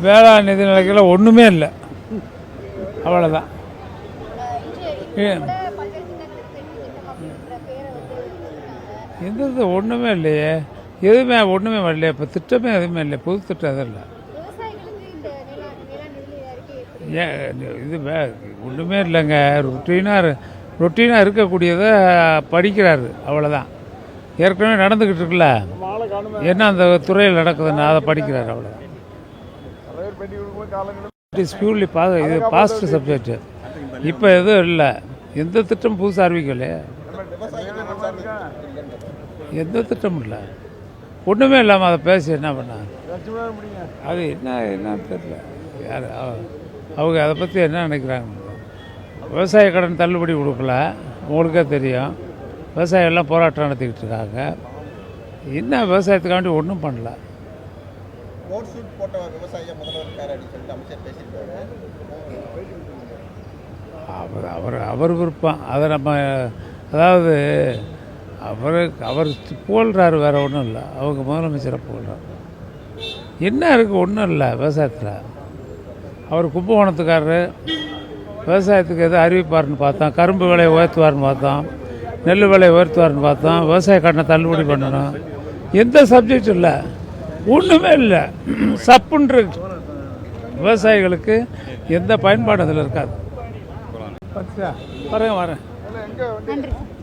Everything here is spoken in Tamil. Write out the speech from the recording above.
வேளாண் நிதி நிலைக்கெல்லாம் ஒன்றுமே இல்லை, அவ்வளோதான். எந்த ஒன்றுமே இல்லையே, எதுவுமே ஒன்றுமே வரலையே. இப்போ திட்டமே எதுவுமே இல்லை, புது திட்டம் எதுவும் இல்லை. ஏன் இது ஒன்றுமே இல்லைங்க. ரொட்டீனாக இருக்கக்கூடியதை படிக்கிறாரு, அவ்வளோதான். ஏற்கனவே நடந்துக்கிட்டு இருக்குல்ல, என்ன அந்த துறையில் நடக்குதுன்னு அதை படிக்கிறாரு, அவ்வளோதான். இட் இஸ் பியூர்லி இது பாஸ்ட் சப்ஜெக்ட். இப்போ எதுவும் இல்லை, எந்த திட்டம் புதுசாக அறிவிக்கலையே, எந்த திட்டமும் இல்லை. ஒன்றுமே இல்லாமல் அதை பேசி என்ன பண்ண, அது என்னன்னு தெரியல. யார் அவங்க அதை பற்றி என்ன நினைக்கிறாங்க. விவசாய கடன் தள்ளுபடி கொடுக்கல, உங்களுக்கே தெரியும். விவசாயம் எல்லாம் போராட்டம் நடத்திக்கிட்டு இருக்காங்க. என்ன விவசாயத்துக்காண்டி ஒன்றும் பண்ணல. அவர் விருப்பம், அதை நம்ம அதாவது அவர் புகழ்கிறாரு, வேறு ஒன்றும் இல்லை. அவங்க முதலமைச்சரை புகழ்கிறார். என்ன இருக்குது, ஒன்றும் இல்லை விவசாயத்தில். அவர் கும்பகோணத்துக்காரரு, விவசாயத்துக்கு எதுவும் அறிவிப்பார்னு பார்த்தோம். கரும்பு விலையை உயர்த்துவார்னு பார்த்தோம், நெல் விலையை உயர்த்துவார்னு பார்த்தோம். விவசாய கடனை தள்ளுபடி பண்ணணும், எந்த சப்ஜெக்டும் இல்லை, ஒன்றுமே இல்லை. சப்புன்று விவசாயிகளுக்கு எந்த பயன்பாடு அதில் இருக்காது. வரேன்.